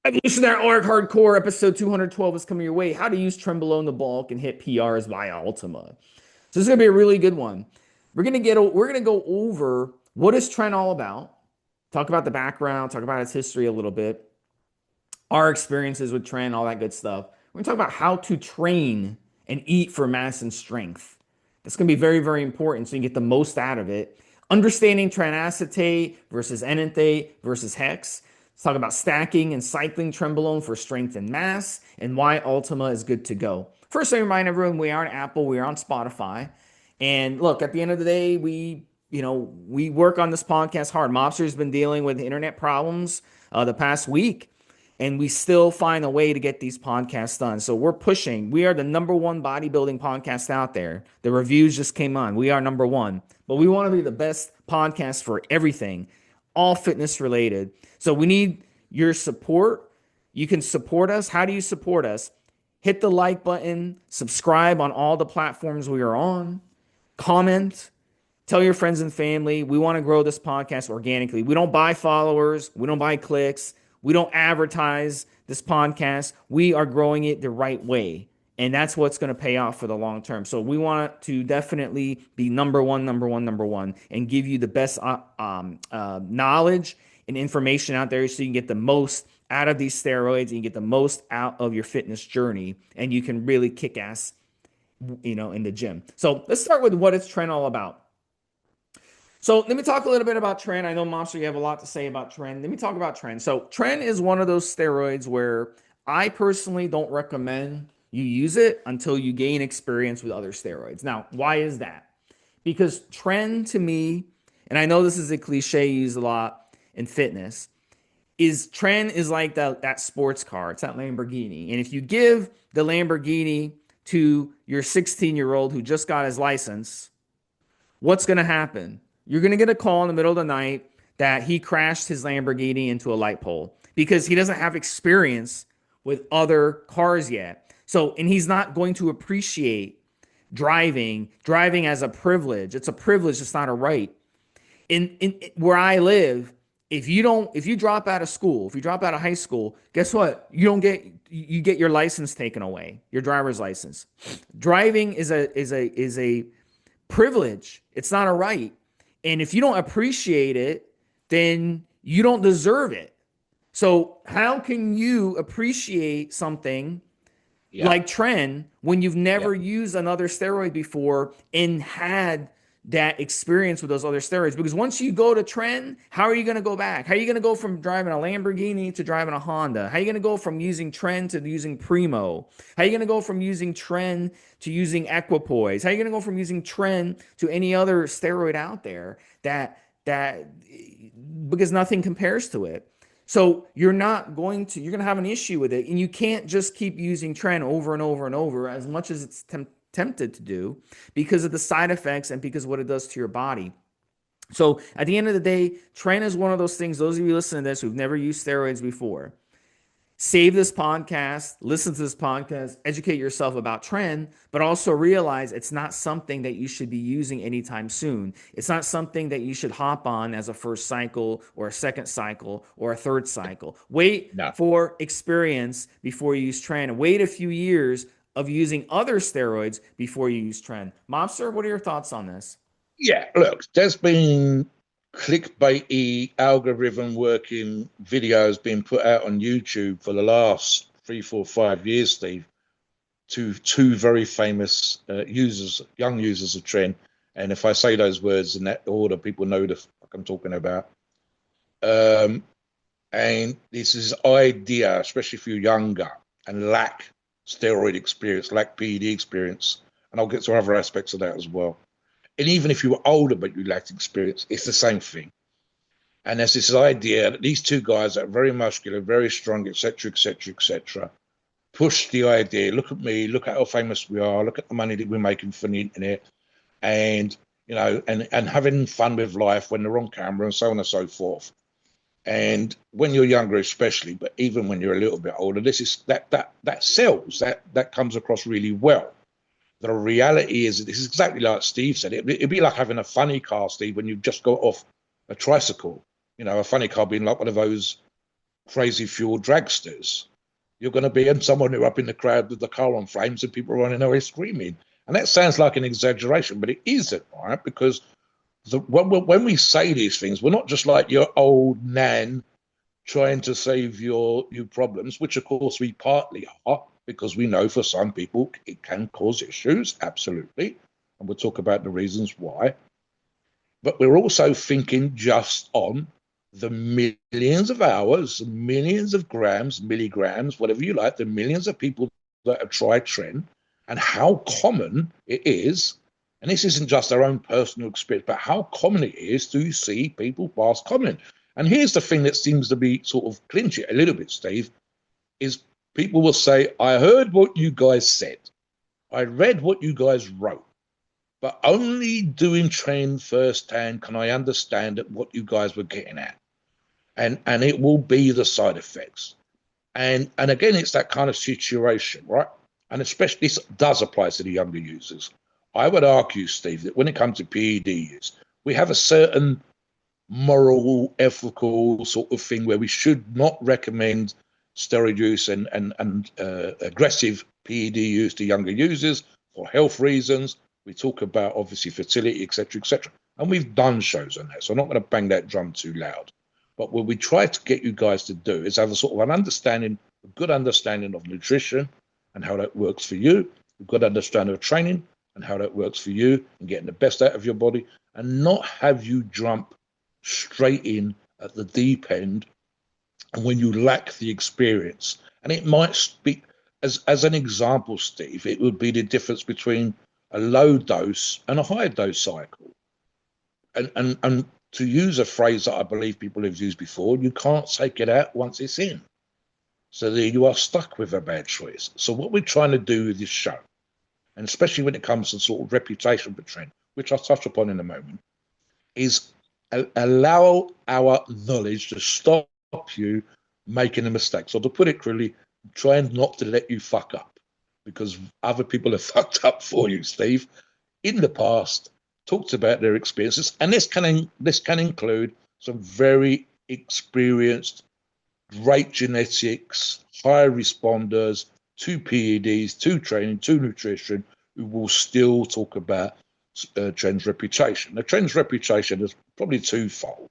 Evolutionary Arc Hardcore episode 212 is coming your way. How to use Trenbolone the bulk and hit PRs via Ultima. So this is gonna be a really good one. We're gonna go over what is Tren all about, talk about the background, talk about its history a little bit, our experiences with Tren, all that good stuff. We're gonna talk about how to train and eat for mass and strength. That's gonna be very, very important so you get the most out of it. Understanding tranacetate versus enanthate versus hex. Let's talk about stacking and cycling Trenbolone for strength and mass, and why Ultima is good to go. First, I remind everyone we are on Apple, we are on Spotify, and look, at the end of the day, we work on this podcast hard. Mobster's been dealing with internet problems the past week, and we still find a way to get these podcasts done. So we're pushing. We are the number one bodybuilding podcast out there. The reviews just came on. We are number one, but we want to be the best podcast for everything, all fitness related. So we need your support. You can support us. How do you support us? Hit the like button, subscribe on all the platforms we are on, comment, tell your friends and family. We want to grow this podcast organically. We don't buy followers, we don't buy clicks, we don't advertise this podcast. We are growing it the right way. And that's what's going to pay off for the long term. So we want to definitely be number one, number one, number one, and give you the best knowledge and information out there so you can get the most out of these steroids and you get the most out of your fitness journey. And you can really kick ass, in the gym. So let's start with what is Tren all about. So let me talk a little bit about Tren. I know, Monster, you have a lot to say about Tren. Let me talk about Tren. So Tren is one of those steroids where I personally don't recommend you use it until you gain experience with other steroids. Now, why is that? Because Tren to me, and I know this is a cliche used a lot in fitness, is Tren is like that sports car. It's that Lamborghini. And if you give the Lamborghini to your 16-year-old who just got his license, what's going to happen? You're going to get a call in the middle of the night that he crashed his Lamborghini into a light pole because he doesn't have experience with other cars yet. So, and he's not going to appreciate driving as a privilege. It's a privilege, it's not a right. In where I live, if you drop out of school, if you drop out of high school, guess what? You get your license taken away, your driver's license. Driving is a privilege. It's not a right. And if you don't appreciate it, then you don't deserve it. So how can you appreciate something Yeah, like Tren when you've yeah, never used another steroid before and had that experience with those other steroids? Because once you go to Tren, how are you going to go back? How are you going to go from driving a Lamborghini to driving a Honda? How are you going to go from using Tren to using Primo? How are you going to go from using Tren to using Equipoise? How are you going to go from using Tren to any other steroid out there that because nothing compares to it? So you're going to have an issue with it, and you can't just keep using Tren over and over and over as much as it's tempted to do because of the side effects and because of what it does to your body. So at the end of the day, Tren is one of those things. Those of you listening to this who've never used steroids before, save this podcast, listen to this podcast, educate yourself about Tren, but also realize it's not something that you should be using anytime soon. It's not something that you should hop on as a first cycle or a second cycle or a third cycle. Wait no. for experience before you use Tren. Wait a few years of using other steroids before you use Tren. Mobster, what are your thoughts on this? Yeah, look, there's been clickbaity algorithm working videos being put out on YouTube for the last 3, 4, 5 years, Steve, to two very famous young users of Tren. And if I say those words in that order, people know the fuck I'm talking about. Um, and this is idea, especially if you're younger and lack steroid experience, lack PED experience. And I'll get to other aspects of that as well. And even if you were older but you lacked experience, it's the same thing. And there's this idea that these two guys that are very muscular, very strong, etc., etc., etc., push the idea. Look at me. Look at how famous we are. Look at the money that we're making from the internet, and and having fun with life when they're on camera and so on and so forth. And when you're younger, especially, but even when you're a little bit older, this is that sells. That comes across really well. The reality is, this is exactly like Steve said. It'd be like having a funny car, Steve, when you've just got off a tricycle. You know, a funny car being like one of those crazy fuel dragsters. You're going to be in someone who up in the crowd with the car on flames and people running away screaming. And that sounds like an exaggeration, but it isn't, right? Because when we say these things, we're not just like your old nan trying to save your problems, which of course we partly are, because we know for some people it can cause issues, absolutely. And we'll talk about the reasons why. But we're also thinking just on the millions of hours, millions of grams, milligrams, whatever you like, the millions of people that have tried Tren and how common it is. And this isn't just our own personal experience, but how common it is to see people pass comment. And here's the thing that seems to be sort of clinch it a little bit, Steve, is people will say, I heard what you guys said. I read what you guys wrote. But only doing Tren firsthand can I understand what you guys were getting at. And it will be the side effects. And again, it's that kind of situation, right? And especially this does apply to the younger users. I would argue, Steve, that when it comes to PED use, we have a certain moral, ethical sort of thing where we should not recommend steroid use and aggressive PED use to younger users for health reasons. We talk about obviously fertility, etc., etc., and we've done shows on that. So I'm not going to bang that drum too loud. But what we try to get you guys to do is have a sort of an understanding, a good understanding of nutrition and how that works for you, a good understanding of training and how that works for you and getting the best out of your body, and not have you jump straight in at the deep end and when you lack the experience. And it might speak as an example, Steve, it would be the difference between a low dose and a high dose cycle. And to use a phrase that I believe people have used before, you can't take it out once it's in. So there you are stuck with a bad choice. So what we're trying to do with this show, and especially when it comes to sort of reputation for Tren, which I'll touch upon in a moment, is allow our knowledge to stop you making a mistake. So to put it clearly, try not to let you fuck up, because other people have fucked up for you, Steve, in the past, talked about their experiences, and this can include some very experienced, great genetics, high responders to PEDs, to training, to nutrition, who will still talk about Tren's reputation. The Tren's reputation is probably twofold.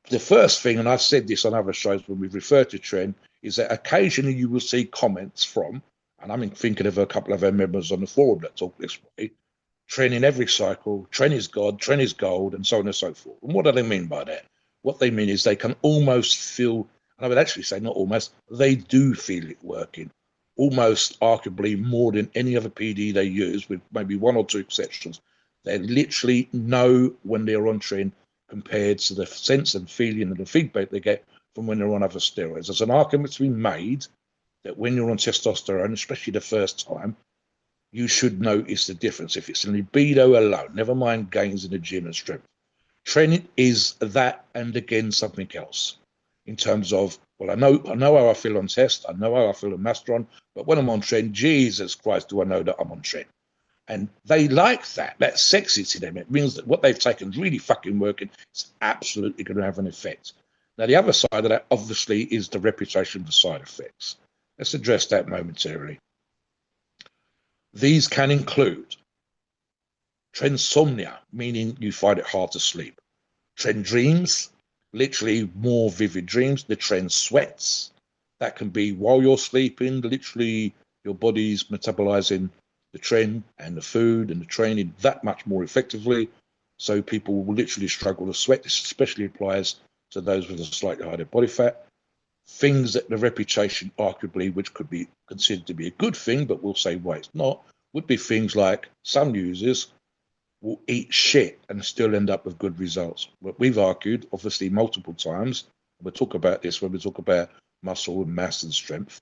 The first thing, and I've said this on other shows when we've referred to Tren, is that occasionally you will see comments from, and I'm thinking of a couple of our members on the forum that talk this way, Tren in every cycle, Tren is God, Tren is gold, and so on and so forth. And what do they mean by that? What they mean is they can almost feel, and I would actually say not almost, they do feel it working, almost arguably more than any other PD they use, with maybe one or two exceptions. They literally know when they're on Tren compared to the sense and feeling and the feedback they get from when they're on other steroids. There's an argument to be made that when you're on testosterone, especially the first time, you should notice the difference. If it's a libido alone, never mind gains in the gym and strength. Tren is that, and again something else. In terms of, well, I know how I feel on test, I know how I feel on Mastron, but when I'm on Tren, Jesus Christ, do I know that I'm on Tren? And they like that. That's sexy to them. It means that what they've taken is really fucking working. It's absolutely going to have an effect. Now, the other side of that, obviously, is the reputation for side effects. Let's address that momentarily. These can include trensomnia, meaning you find it hard to sleep. Tren dreams, literally more vivid dreams. The Tren sweats, that can be while you're sleeping, literally your body's metabolizing the Tren and the food and the training that much more effectively. So people will literally struggle to sweat. This especially applies to those with a slightly higher body fat. Things that the reputation, arguably, which could be considered to be a good thing, but we'll say why it's not, would be things like some users will eat shit and still end up with good results. But we've argued, obviously, multiple times, we'll talk about this when we talk about muscle and mass and strength,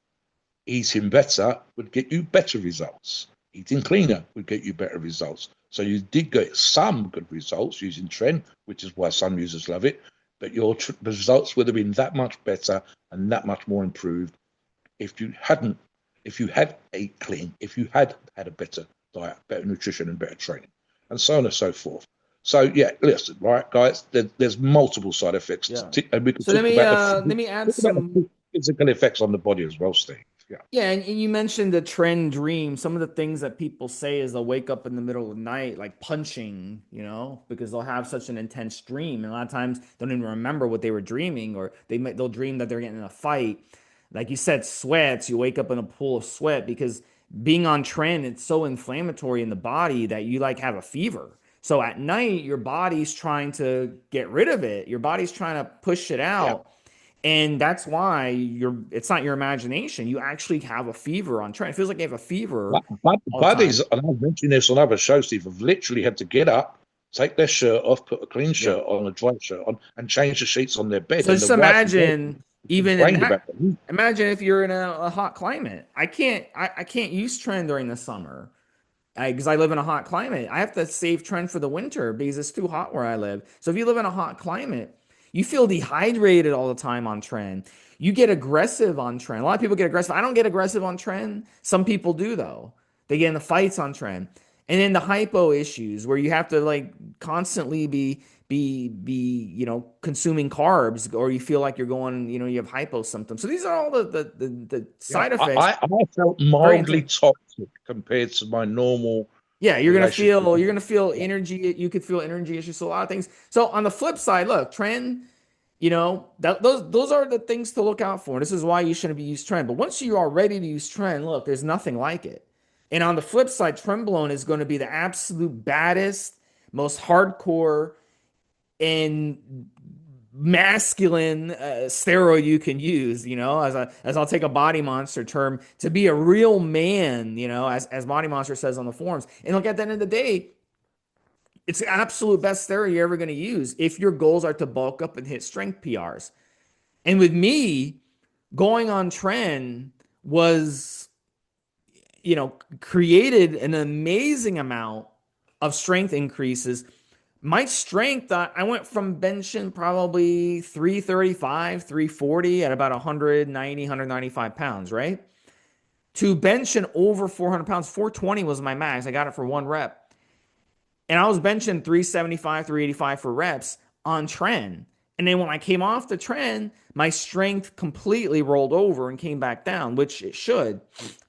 eating better would get you better results. Eating cleaner would get you better results. So you did get some good results using Tren, which is why some users love it, but your results would have been that much better and that much more improved if you had ate clean, if you had a better diet, better nutrition and better training, and so on and so forth. So yeah, listen, right, guys. There's multiple side effects, Yeah. and we can So talk about let me add talk about some. the physical effects on the body as well, Steve. Yeah, Yeah, and you mentioned the trend dream. Some of the things that people say is they'll wake up in the middle of the night like punching, because they'll have such an intense dream, and a lot of times they don't even remember what they were dreaming, or they'll dream that they're getting in a fight. Like you said, sweats. You wake up in a pool of sweat because being on trend, it's so inflammatory in the body that you like have a fever. So at night, your body's trying to get rid of it. Your body's trying to push it yeah. out. And that's why it's not your imagination. You actually have a fever on trend. It feels like you have a fever But all the buddies, time. and I've mentioned this on other shows, Steve, have literally had to get up, take their shirt off, put a clean Yeah. shirt on, a dry shirt on, and change the sheets on their bed. So And the just wife as well imagine even in complained that. about that. Imagine if you're in a hot climate. I can't use trend during the summer. Because I live in a hot climate. I have to save trend for the winter because it's too hot where I live. So if you live in a hot climate, you feel dehydrated all the time on trend. You get aggressive on trend. A lot of people get aggressive. I don't get aggressive on trend. Some people do though. They get in the fights on trend. And then the hypo issues where you have to like constantly be consuming carbs, or you feel like you're going, you have hypo symptoms. So these are all the Yeah, side effects. I felt Very mildly intense. toxic compared to my normal Yeah, relationship. you're gonna feel Yeah. energy. You could feel energy issues. So a lot of things. So on the flip side, look, trend. Those are the things to look out for. This is why you shouldn't be use trend. But once you are ready to use trend, look, there's nothing like it. And on the flip side, Trenbolone is going to be the absolute baddest, most hardcore and masculine steroid you can use, as I'll take a Body Monster term, to be a real man, as Body Monster says on the forums. And look, at the end of the day, it's the absolute best steroid you're ever going to use if your goals are to bulk up and hit strength PRs. And with me, going on trend was, created an amazing amount of strength increases. My strength, I went from benching probably 335, 340 at about 190, 195 pounds, right? To benching over 400 pounds. 420 was my max. I got it for one rep. And I was benching 375, 385 for reps on trend. And then when I came off the trend, my strength completely rolled over and came back down, which it should.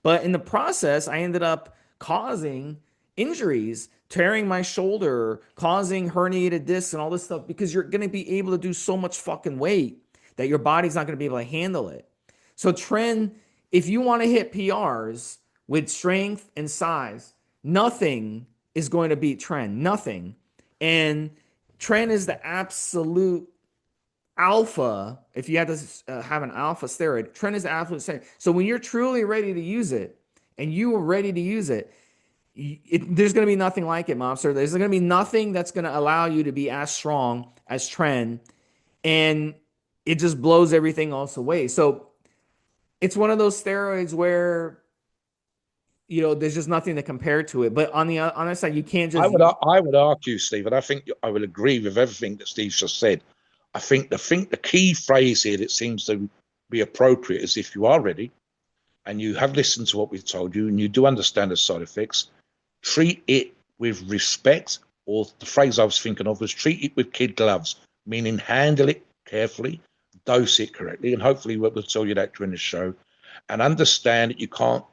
But in the process, I ended up causing injuries, tearing my shoulder, causing herniated discs and all this stuff because you're going to be able to do so much fucking weight that your body's not going to be able to handle it. So, trend, if you want to hit PRs with strength and size, nothing is going to beat trend. Nothing. And trend is the absolute alpha. If you had to have an alpha steroid, trend is the absolute steroid. So when you're truly ready to use it, and you are ready to use it, there's going to be nothing like it, Mobster. There's going to be nothing that's going to allow you to be as strong as trend, and it just blows everything else away. So it's one of those steroids where there's just nothing to compare to it. But on the other side, you can't just use. I would argue, Steve, and I think I will agree with everything that Steve just said. I think the key phrase here that seems to be appropriate is if you are ready and you have listened to what we've told you and you do understand the side effects, treat it with respect, or the phrase I was thinking of was treat it with kid gloves, meaning handle it carefully, dose it correctly, and hopefully we'll tell you that during the show, and understand that you can't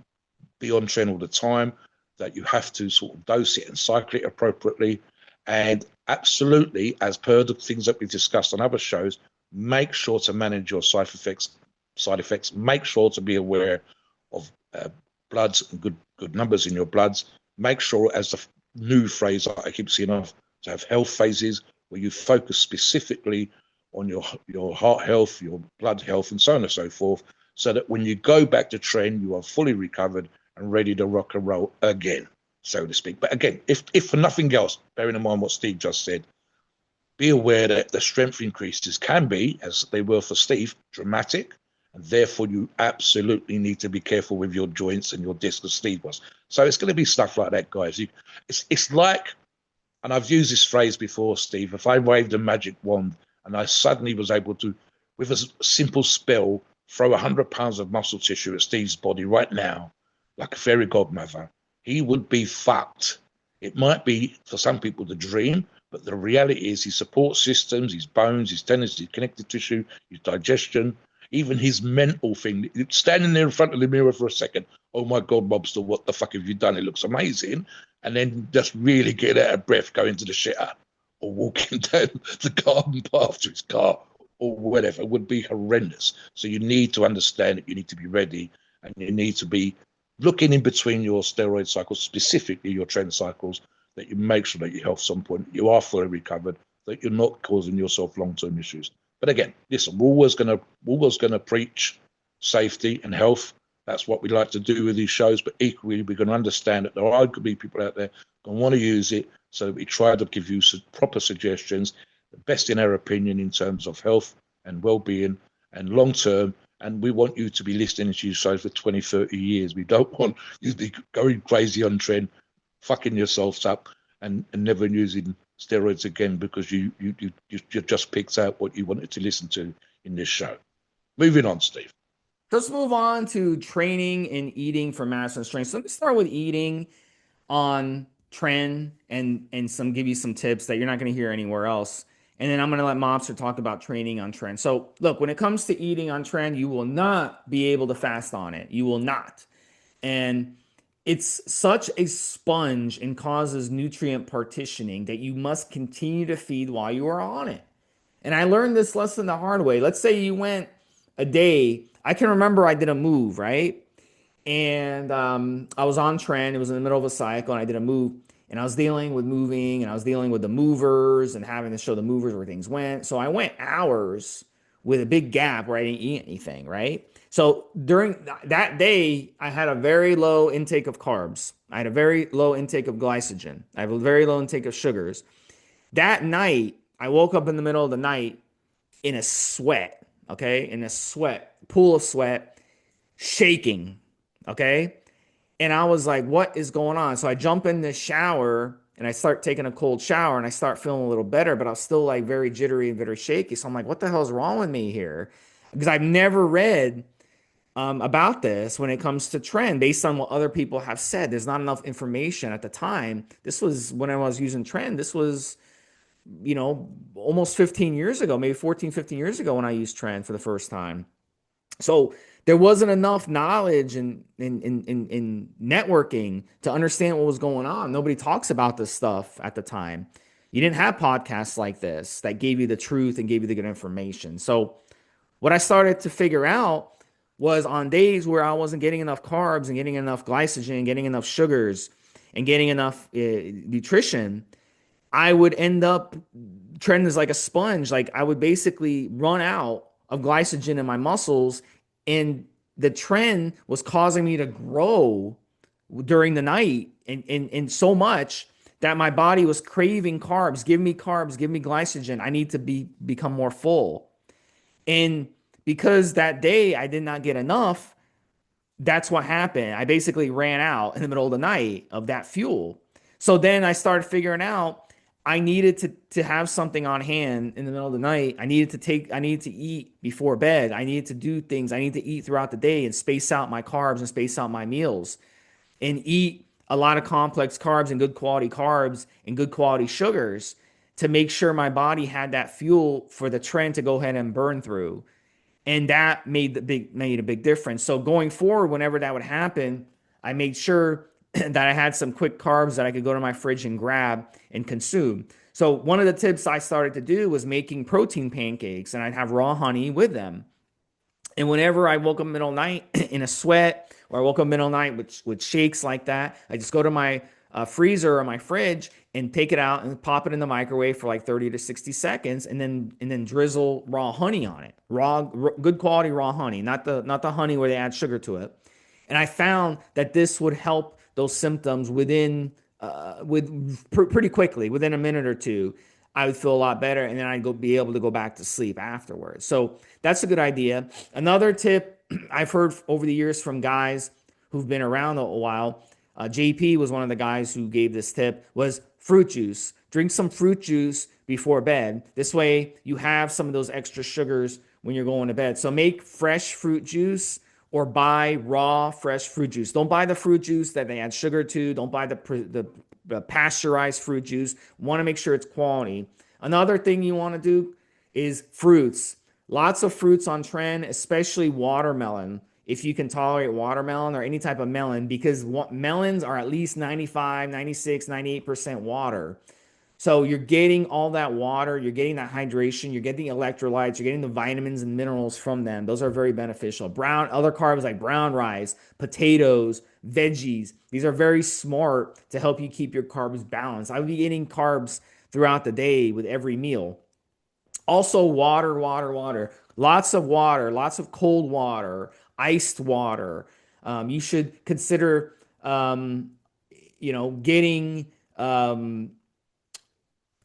be on trend all the time, that you have to sort of dose it and cycle it appropriately. And absolutely, as per the things that we've discussed on other shows, make sure to manage your side effects. Make sure to be aware of bloods and good numbers in your bloods. Make sure, as the new phrase I keep seeing off, to have health phases where you focus specifically on your heart health, your blood health, and so on and so forth, so that when you go back to trend, you are fully recovered and ready to rock and roll again, so to speak. But again, if for nothing else, bearing in mind what Steve just said, be aware that the strength increases can be, as they were for Steve, dramatic, and therefore you absolutely need to be careful with your joints and your disc, as Steve was. So it's going to be stuff like that, guys. It's like, and I've used this phrase before, Steve, if I waved a magic wand and I suddenly was able to, with a simple spell, throw 100 pounds of muscle tissue at Steve's body right now, like a fairy godmother, he would be fucked. It might be, for some people, the dream, But the reality is his support systems, his bones, his tendons, his connective tissue, his digestion, even his mental thing. Standing there in front of the mirror for a second, oh my God, Mobster, what the fuck have you done? It looks amazing. And then just really get out of breath, going to the shitter or walking down the garden path to his car or whatever would be horrendous. So you need to understand it. You need to be ready, and you need to be looking in between your steroid cycles, specifically your Tren cycles, that you make sure that your health, some point you are fully recovered, that you're not causing yourself long-term issues. But again, listen, we're always gonna preach safety and health. That's what we like to do with these shows. But equally, we're going to understand that there are going to be people out there going to want to use it. So that we try to give you some proper suggestions, the best in our opinion in terms of health and well-being and long-term. And we want you to be listening to these shows for 20, 30 years. We don't want you to be going crazy on Tren, fucking yourselves up, and never using steroids again because you just picked out what you wanted to listen to in this show. Moving on, Steve. Let's move on to training and eating for mass and strength. So let me start with eating on Tren and give you some tips that you're not going to hear anywhere else. And then I'm going to let Mobster talk about training on Tren. So look, when it comes to eating on Tren, you will not be able to fast on it. You will not. And it's such a sponge and causes nutrient partitioning that you must continue to feed while you are on it. And I learned this lesson the hard way. Let's say you went a day. I can remember I did a move, right? And I was on Tren. It was in the middle of a cycle, and I did a move. And I was dealing with moving, and I was dealing with the movers and having to show the movers where things went. So I went hours with a big gap where I didn't eat anything, right? So during that day, I had a very low intake of carbs. I had a very low intake of glycogen. I have a very low intake of sugars. That night, I woke up in the middle of the night in a sweat, okay? In a sweat, pool of sweat, shaking, okay? And I was like, what is going on? So I jump in the shower and I start taking a cold shower and I start feeling a little better, but I was still like very jittery and very shaky. So I'm like, what the hell is wrong with me here? Because I've never read about this when it comes to Tren based on what other people have said. There's not enough information at the time. This was when I was using Tren. This was, almost 15 years ago, maybe 14, 15 years ago when I used Tren for the first time. So there wasn't enough knowledge in networking to understand what was going on. Nobody talks about this stuff at the time. You didn't have podcasts like this that gave you the truth and gave you the good information. So what I started to figure out was on days where I wasn't getting enough carbs and getting enough glycogen, getting enough sugars, and getting enough nutrition, I would end up trending as like a sponge. Like I would basically run out of glycogen in my muscles, and the Tren was causing me to grow during the night and so much that my body was craving carbs. Give me carbs, give me glycogen. I need to become more full. And because that day I did not get enough, that's what happened. I basically ran out in the middle of the night of that fuel. So then I started figuring out I needed to have something on hand in the middle of the night. I needed to eat before bed. I needed to do things. I need to eat throughout the day and space out my carbs and space out my meals and eat a lot of complex carbs and good quality sugars to make sure my body had that fuel for the Tren to go ahead and burn through. And that made a big difference. So going forward, whenever that would happen, I made sure that I had some quick carbs that I could go to my fridge and grab and consume. So one of the tips I started to do was making protein pancakes, and I'd have raw honey with them. And whenever I woke up middle of the night in a sweat, or I woke up middle of the night with shakes like that, I just go to my freezer or my fridge and take it out and pop it in the microwave for like 30 to 60 seconds, and then drizzle raw honey on it. Good quality raw honey, not the honey where they add sugar to it. And I found that this would help those symptoms pretty quickly, within a minute or two. I would feel a lot better, and then I'd be able to go back to sleep afterwards. So that's a good idea. Another tip I've heard over the years from guys who've been around a while, JP was one of the guys who gave this tip, was fruit juice. Drink some fruit juice before bed. This way you have some of those extra sugars when you're going to bed. So make fresh fruit juice or buy raw fresh fruit juice. Don't buy the fruit juice that they add sugar to. Don't buy the pasteurized fruit juice. Want to make sure it's quality. Another thing you want to do is fruits. Lots of fruits on Tren, especially watermelon. If you can tolerate watermelon or any type of melon, because melons are at least 95, 96, 98% water. So you're getting all that water, you're getting that hydration, you're getting the electrolytes, you're getting the vitamins and minerals from them. Those are very beneficial. Other carbs like brown rice, potatoes, veggies, these are very smart to help you keep your carbs balanced. I would be eating carbs throughout the day with every meal. Also, water, water, water. Lots of water, lots of cold water, iced water. You should consider, getting um,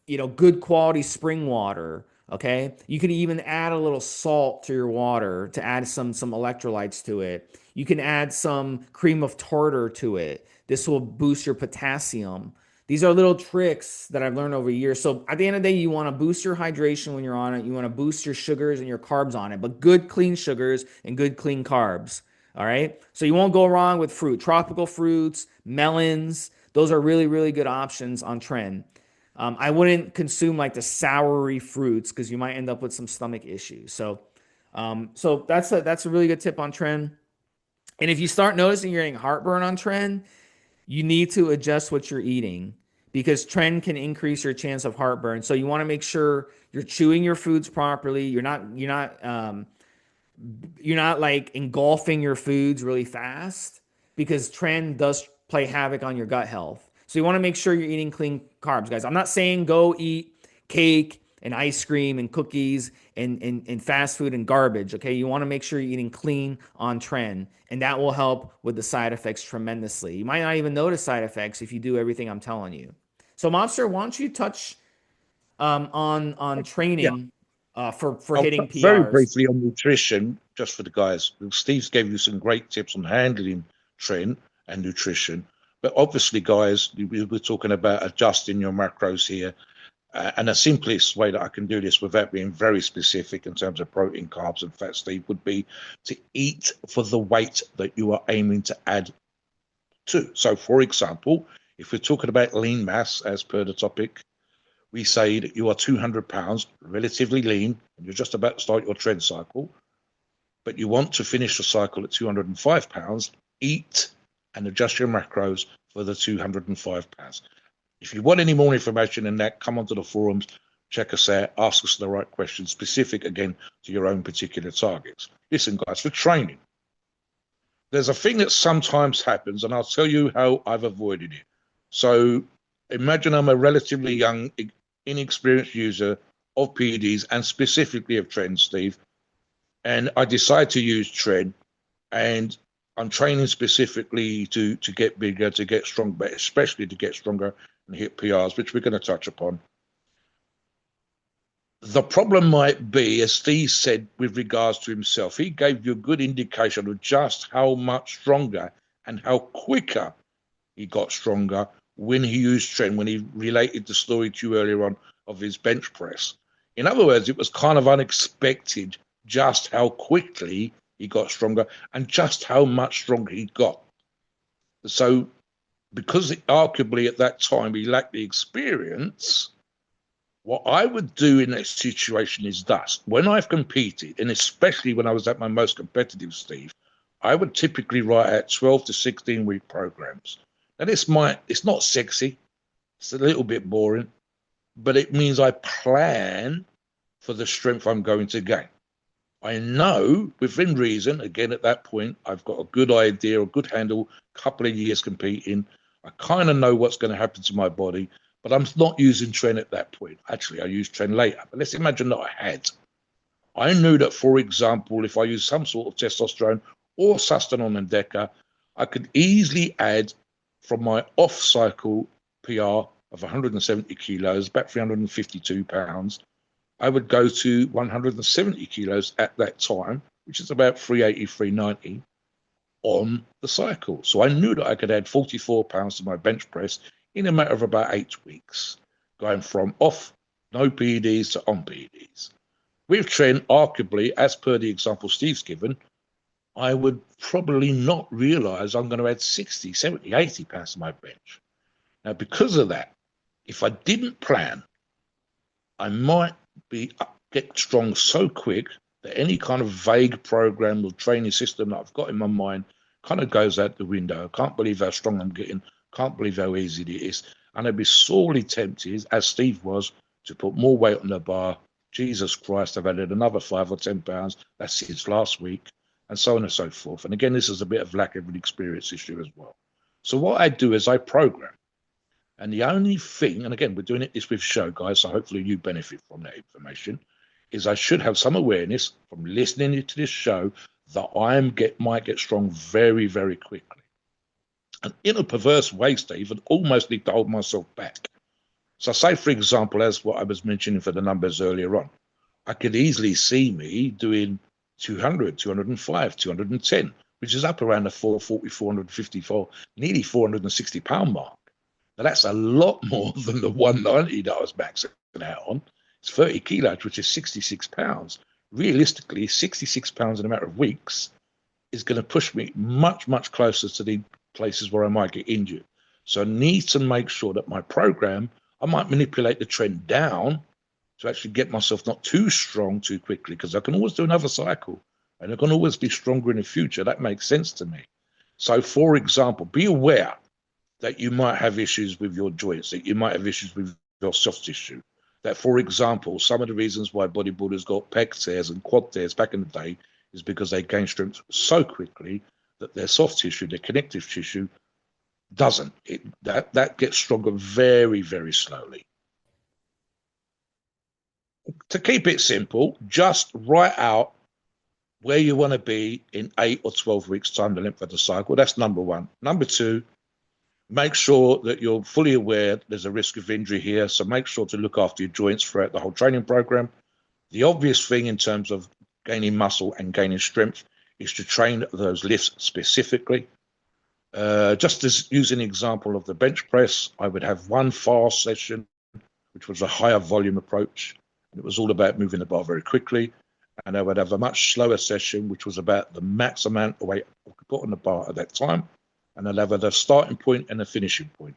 good quality spring water. Okay, you can even add a little salt to your water to add some electrolytes to it. You can add some cream of tartar to it. This will boost your potassium. These are little tricks that I've learned over years. So at the end of the day, you want to boost your hydration when you're on it. You want to boost your sugars and your carbs on it, but good clean sugars and good clean carbs. All right. So you won't go wrong with fruit, tropical fruits, melons. Those are really, really good options on Tren. I wouldn't consume like the soury fruits because you might end up with some stomach issues. So that's a really good tip on Tren. And if you start noticing you're getting heartburn on Tren, you need to adjust what you're eating because Tren can increase your chance of heartburn. So you want to make sure you're chewing your foods properly. You're not like engulfing your foods really fast because Tren does play havoc on your gut health. So you want to make sure you're eating clean carbs, guys. I'm not saying go eat cake and ice cream and cookies and fast food and garbage. Okay. You want to make sure you're eating clean on Tren, and that will help with the side effects tremendously. You might not even notice side effects if you do everything I'm telling you. So, Mobster, why don't you touch on Yeah, training for I'll hitting touch very PRs? briefly on nutrition, just for the guys. Steve's gave you some great tips on handling trend and nutrition. But obviously, guys, we're talking about adjusting your macros here. And the simplest way that I can do this without being very specific in terms of protein, carbs, and fat, Steve, would be to eat for the weight that you are aiming to add to. So, for example, if we're talking about lean mass, as per the topic, we say that you are 200 pounds, relatively lean, and you're just about to start your tread cycle, but you want to finish the cycle at 205 pounds, eat and adjust your macros for the 205 pounds. If you want any more information than that, come onto the forums, check us out, ask us the right questions, specific again to your own particular targets. Listen, guys, for training, there's a thing that sometimes happens, and I'll tell you how I've avoided it. So imagine I'm a relatively young, inexperienced user of PEDs and specifically of Tren, Steve, and I decide to use Tren, and I'm training specifically to get bigger, to get stronger, but especially to get stronger and hit PRs, which we're going to touch upon. The problem might be, as Steve said with regards to himself, he gave you a good indication of just how much stronger and how quicker he got stronger when he used Tren, when he related the story to you earlier on of his bench press. In other words, it was kind of unexpected just how quickly he got stronger and just how much stronger he got. So, because arguably at that time he lacked the experience, what I would do in that situation is thus. When I've competed, and especially when I was at my most competitive, Steve, I would typically write out 12 to 16 week programs. Now, it's not sexy, it's a little bit boring, but it means I plan for the strength I'm going to gain. I know within reason, again, at that point, I've got a good idea, a good handle, a couple of years competing. I kind of know what's going to happen to my body, but I'm not using Tren at that point. Actually, I use Tren later. But let's imagine that I had. I knew that, for example, if I use some sort of testosterone or Sustanon and Deca, I could easily add from my off-cycle PR of 170 kilos, about 352 pounds, I would go to 170 kilos at that time, which is about 380, 390 on the cycle. So I knew that I could add 44 pounds to my bench press in a matter of about 8 weeks, going from off no PEDs to on PEDs. With Tren, arguably, as per the example Steve's given, I would probably not realize I'm going to add 60, 70, 80 pounds to my bench. Now, because of that, if I didn't plan, I might get strong so quick that any kind of vague program or training system that I've got in my mind kind of goes out the window. I can't believe how strong I'm getting. Can't believe how easy it is. And I'd be sorely tempted, as Steve was, to put more weight on the bar. Jesus Christ, I've added another 5 or 10 pounds. That's since last week, and so on and so forth. And again, this is a bit of lack of an experience issue as well. So what I do is I program. And the only thing, and again, we're doing this with show, guys, so hopefully you benefit from that information, is I should have some awareness from listening to this show that might get strong very, very quickly. And in a perverse way, Steve, I almost need to hold myself back. So say, for example, as what I was mentioning for the numbers earlier on, I could easily see me doing 200, 205, 210, which is up around the 440, 454, nearly 460 pound mark. Now, that's a lot more than the 190 that I was maxing out on. It's 30 kilos, which is 66 pounds. Realistically, 66 pounds in a matter of weeks is going to push me much, much closer to the places where I might get injured. So I need to make sure that my program, I might manipulate the trend down to actually get myself not too strong too quickly, because I can always do another cycle and I can always be stronger in the future. That makes sense to me. So, for example, be aware that you might have issues with your joints, that you might have issues with your soft tissue. That, for example, some of the reasons why bodybuilders got pec tears and quad tears back in the day is because they gained strength so quickly that their soft tissue, their connective tissue, doesn't. That gets stronger very, very slowly. To keep it simple, just write out where you want to be in 8 or 12 weeks' time, the length of the cycle. That's number one. Number two, make sure that you're fully aware there's a risk of injury here. So make sure to look after your joints throughout the whole training program. The obvious thing in terms of gaining muscle and gaining strength is to train those lifts specifically. Just as using an example of the bench press, I would have one fast session, which was a higher volume approach. It was all about moving the bar very quickly. And I would have a much slower session, which was about the max amount of weight I could put on the bar at that time. And I'll have a starting point and a finishing point.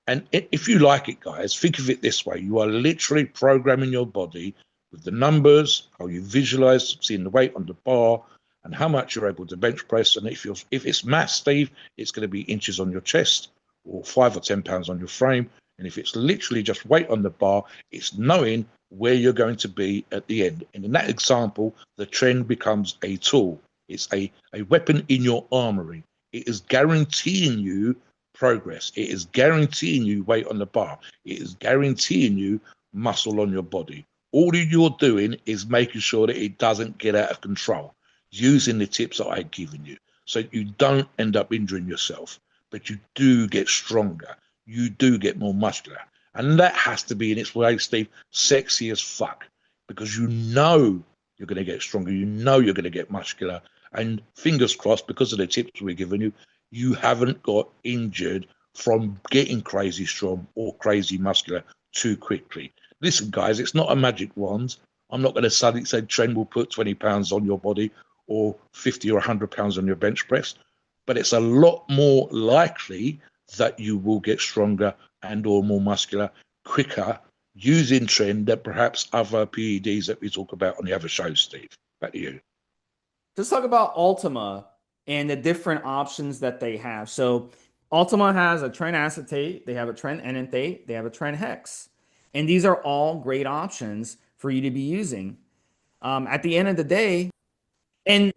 And if you like it, guys, think of it this way. You are literally programming your body with the numbers, how you visualize seeing the weight on the bar, and how much you're able to bench press. And if it's mass, Steve, it's going to be inches on your chest or 5 or 10 pounds on your frame. And if it's literally just weight on the bar, it's knowing where you're going to be at the end. And in that example, the trend becomes a tool. It's a weapon in your armory. It is guaranteeing you progress. It is guaranteeing you weight on the bar. It is guaranteeing you muscle on your body. All you're doing is making sure that it doesn't get out of control, using the tips that I've given you. So you don't end up injuring yourself, but you do get stronger. You do get more muscular. And that has to be in its way, Steve, sexy as fuck, because you know you're going to get stronger. You know you're going to get muscular. And fingers crossed, because of the tips we're giving you, you haven't got injured from getting crazy strong or crazy muscular too quickly. Listen, guys, it's not a magic wand. I'm not going to suddenly say Tren will put 20 pounds on your body or 50 or 100 pounds on your bench press, but it's a lot more likely that you will get stronger and or more muscular quicker using Tren than perhaps other PEDs that we talk about on the other shows, Steve. Back to you. Let's talk about Ultima and the different options that they have. So Ultima has a Tren acetate, they have a Tren enanthate, they have a Tren hex. And these are all great options for you to be using. At the end of the day, and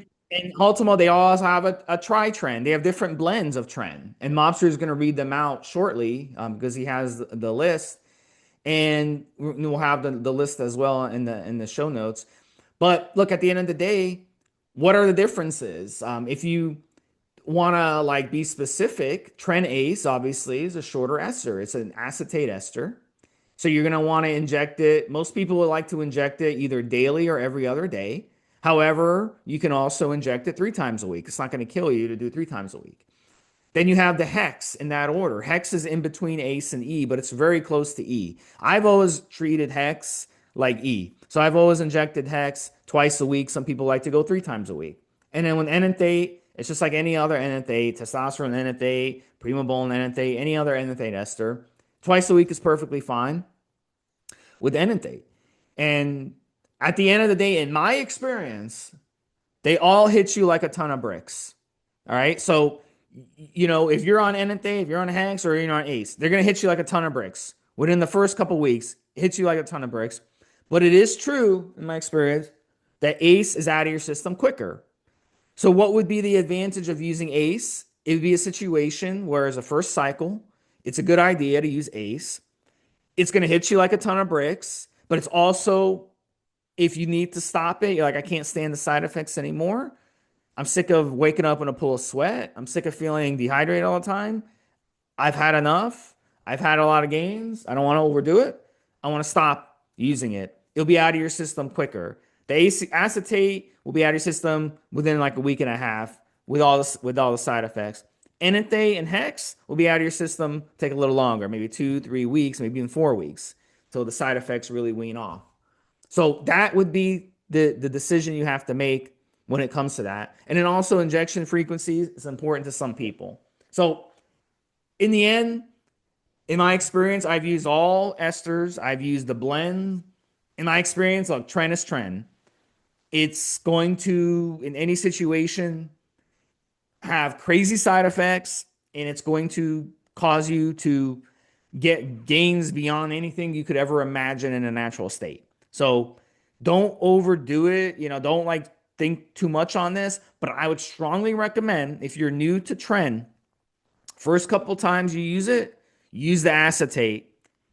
Ultima, they also have a tri-Tren. They have different blends of Tren. And Mobster is going to read them out shortly because he has the list. And we'll have the list as well in the show notes. But look, at the end of the day, what are the differences? If you want to like be specific, Tren Ace obviously is a shorter ester. It's an acetate ester. So you're going to want to inject it. Most people would like to inject it either daily or every other day. However, you can also inject it 3 times a week. It's not going to kill you to do 3 times a week. Then you have the hex in that order. Hex is in between ace and E, but it's very close to E. I've always treated hex like E. So I've always injected hex twice a week. Some people like to go 3 times a week. And then with enanthate, it's just like any other enanthate, testosterone enanthate, Primabole and enanthate, any other enanthate ester. Twice a week is perfectly fine with enanthate. And at the end of the day, in my experience, they all hit you like a ton of bricks. All right. So, if you're on enanthate, if you're on Hex, or you're on Ace, they're going to hit you like a ton of bricks within the first couple weeks. Hits you like a ton of bricks. But it is true, in my experience, that Ace is out of your system quicker. So, what would be the advantage of using Ace? It would be a situation where, as a first cycle, it's a good idea to use Ace. It's going to hit you like a ton of bricks, but it's also, if you need to stop it, you're like, I can't stand the side effects anymore. I'm sick of waking up in a pool of sweat. I'm sick of feeling dehydrated all the time. I've had enough. I've had a lot of gains. I don't want to overdo it. I want to stop using it. It'll be out of your system quicker. The acetate will be out of your system within like a week and a half with all the side effects. Enanthate and Hex will be out of your system, take a little longer, maybe 2-3 weeks, maybe even 4 weeks, until the side effects really wean off. So that would be the decision you have to make when it comes to that. And then also injection frequency is important to some people. So in the end, in my experience, I've used all esters. I've used the blend. In my experience, look, Tren is Tren. It's going to, in any situation, have crazy side effects, and it's going to cause you to get gains beyond anything you could ever imagine in a natural state. So don't overdo it. Don't like think too much on this, but I would strongly recommend, if you're new to Tren, first couple times you use it, use the acetate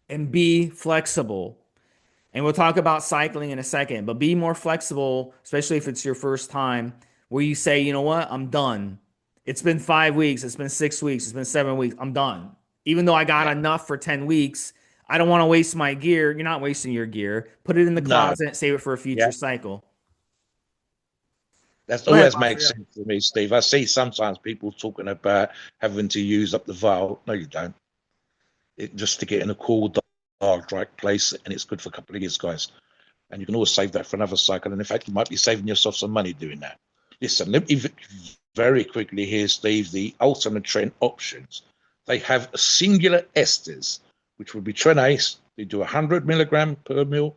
and be flexible. And we'll talk about cycling in a second, but be more flexible, especially if it's your first time, where you say, you know what, I'm done. It's been 5 weeks, it's been 6 weeks, it's been 7 weeks, I'm done. Even though I got enough for 10 weeks, I don't want to waste my gear. You're not wasting your gear. Put it in the closet, save it for a future cycle. That always makes sense to me, Steve. I see sometimes people talking about having to use up the vial. No, you don't. Just stick it in a cool, dark, dry place, and it's good for a couple of years, guys. And you can always save that for another cycle. And in fact, you might be saving yourself some money doing that. Listen, let me very quickly here, Steve, the Ultima Tren options. They have singular esters, which would be Tren Ace. They do 100 milligram per mil,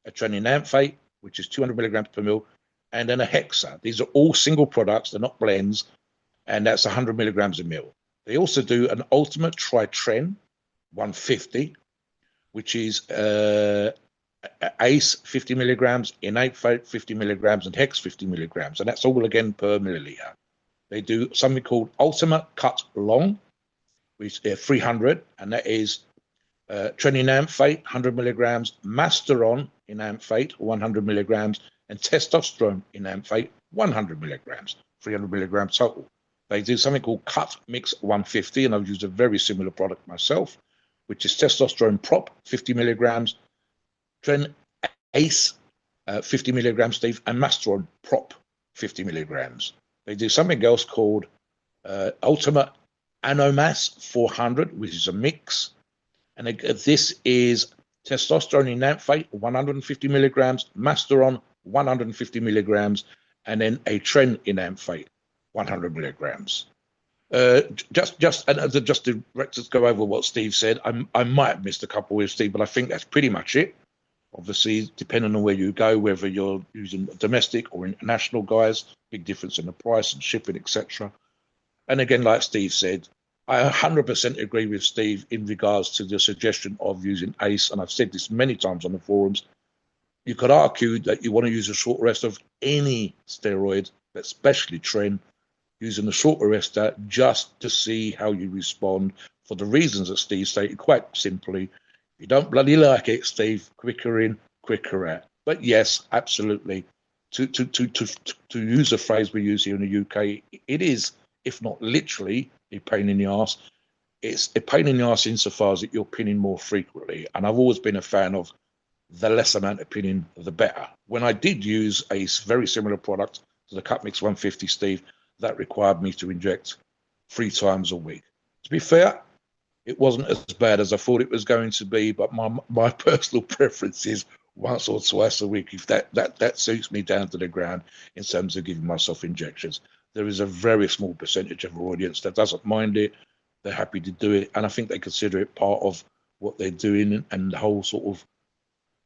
a Tren enanthate, which is 200 milligrams per mil, and then a Hexa. These are all single products. They're not blends, and that's 100 milligrams a mil. They also do an Ultimate Tren 150, which is Ace 50 milligrams, enanthate 50 milligrams, and Hex 50 milligrams, and that's all again per milliliter. They do something called Ultima Cut Long, which is 300, and that is Tren enanthate 100 milligrams, Masteron enanthate 100 milligrams, and testosterone enanthate 100 milligrams, 300 milligrams total. They do something called Cut Mix 150, and I've used a very similar product myself, which is testosterone prop 50 milligrams, Tren Ace 50 milligrams, Steve, and Masteron prop 50 milligrams. They do something else called Ultima Anomass 400, which is a mix, and this is testosterone enanthate 150 milligrams, Masteron 150 milligrams, and then a Tren enanthate 100 milligrams. Just to go over what Steve said, I might have missed a couple with Steve, but I think that's pretty much it. Obviously, depending on where you go, whether you're using domestic or international, guys, big difference in the price and shipping, etc. And again, like Steve said, I 100% agree with Steve in regards to the suggestion of using ACE, and I've said this many times on the forums. You could argue that you want to use a short rest of any steroid, but especially Tren, using the short arrestor just to see how you respond for the reasons that Steve stated quite simply. You don't bloody like it, Steve, quicker in, quicker out. But yes, absolutely. To use a phrase we use here in the UK, it is, if not literally, a pain in the arse. It's a pain in the arse insofar as that you're pinning more frequently. And I've always been a fan of the less amount of pinning, the better. When I did use a very similar product to the Cut Mix 150, Steve, that required me to inject 3 times a week. To be fair, it wasn't as bad as I thought it was going to be, but my personal preference is once or twice a week, if that suits me down to the ground in terms of giving myself injections. There is a very small percentage of our audience that doesn't mind it. they're happy to do it, and I think they consider it part of what they're doing and the whole sort of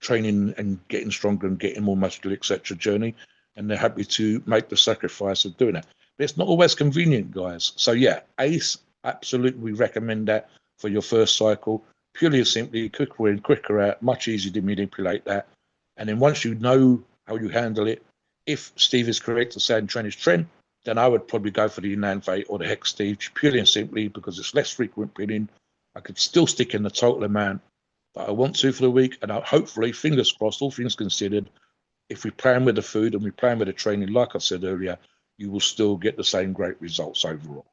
training and getting stronger and getting more muscular, etc. journey, and they're happy to make the sacrifice of doing that. But it's not always convenient, guys. So yeah, ACE absolutely recommend that for your first cycle. Purely and simply, quicker in, quicker out, much easier to manipulate that. And then once you know how you handle it, if Steve is correct to say Tren is Tren, then I would probably go for the Enanthate or the Hex Steve, purely and simply because it's less frequent pinning. I could still stick in the total amount that I want to for the week, and hopefully, fingers crossed, all things considered, if we plan with the food and we plan with the training, like I said earlier, you will still get the same great results overall.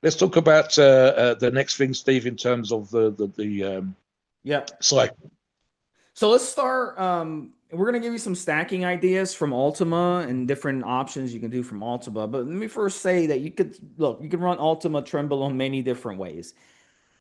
Let's talk about the next thing, Steve, in terms of the Yeah. cycle. So let's start. We're gonna give you some stacking ideas from Ultima and different options you can do from Ultima. But let me first say that you can run Ultima Trenbolone many different ways.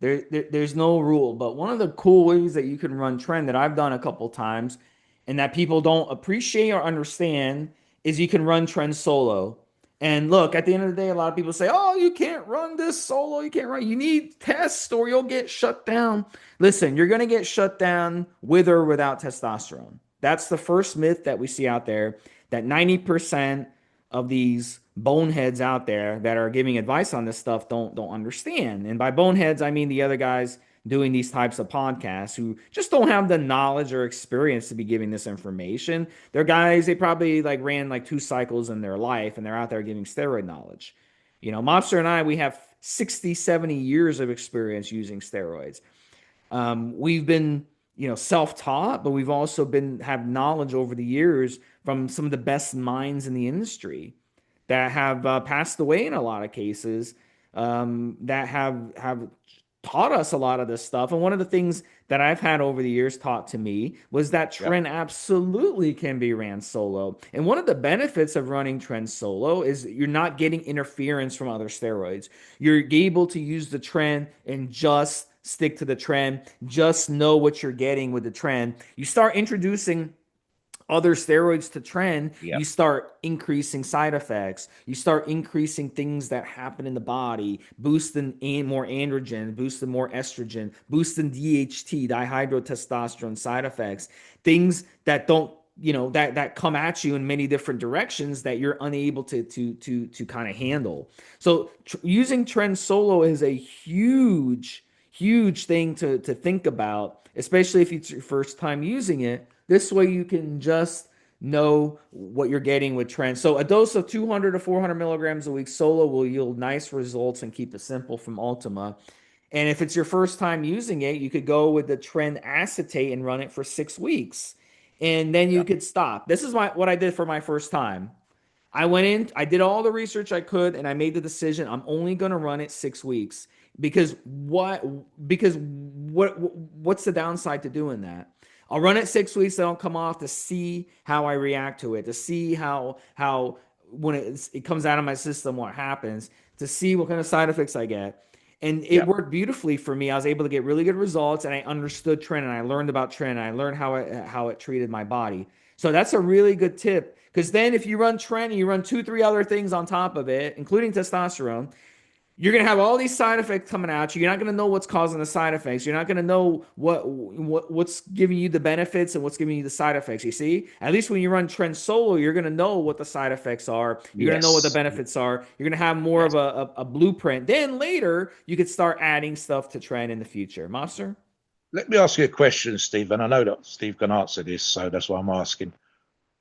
There's no rule, but one of the cool ways that you can run Tren that I've done a couple times and that people don't appreciate or understand is you can run Tren solo. And look, at the end of the day, a lot of people say, "Oh, you can't run this solo. You can't run. You need tests or you'll get shut down." Listen, you're going to get shut down with or without testosterone. That's the first myth that we see out there, that 90% of these boneheads out there that are giving advice on this stuff don't understand. And by boneheads, I mean the other guys doing these types of podcasts who just don't have the knowledge or experience to be giving this information. They're guys, they probably like ran like 2 cycles in their life and they're out there giving steroid knowledge. You know, Mobster and I, we have 60, 70 years of experience using steroids. We've been, self-taught, but we've also been have knowledge over the years from some of the best minds in the industry that have passed away in a lot of cases, that have taught us a lot of this stuff. And one of the things that I've had over the years taught to me was that Yeah, Tren absolutely can be ran solo. And one of the benefits of running Tren solo is you're not getting interference from other steroids. You're able to use the Tren and just stick to the Tren, just know what you're getting with the Tren. You start introducing other steroids to Tren, yeah, you start increasing side effects. You start increasing things that happen in the body, boosting more androgen, boosting more estrogen, boosting DHT, dihydrotestosterone side effects, things that don't that come at you in many different directions that you're unable to kind of handle. So using Tren solo is a huge thing to think about, especially if it's your first time using it. This way you can just know what you're getting with Tren. So a dose of 200 to 400 milligrams a week solo will yield nice results and keep it simple from Ultima. And if it's your first time using it, you could go with the Tren acetate and run it for 6 weeks. And then you yeah. could stop. This is what I did for my first time. I went in, I did all the research I could, and I made the decision I'm only going to run it 6 weeks because what's the downside to doing that? I'll run it 6 weeks, then I'll come off to see how I react to it, to see how when it comes out of my system, what happens, to see what kind of side effects I get. And it Yeah. worked beautifully for me. I was able to get really good results, and I understood Tren, and I learned about Tren, and I learned how it treated my body. So that's a really good tip. Because then if you run Tren and you run 2, 3 other things on top of it, including testosterone, you're going to have all these side effects coming at you. You're not going to know what's causing the side effects. You're not going to know what's giving you the benefits and what's giving you the side effects. You see, at least when you run Tren solo, you're going to know what the side effects are. You're going to know what the Yes. benefits are. You're going to have more of Yes. a blueprint. Then later, you could start adding stuff to Tren in the future. Monster? Let me ask you a question, Steve, and I know that Steve can answer this, so that's why I'm asking.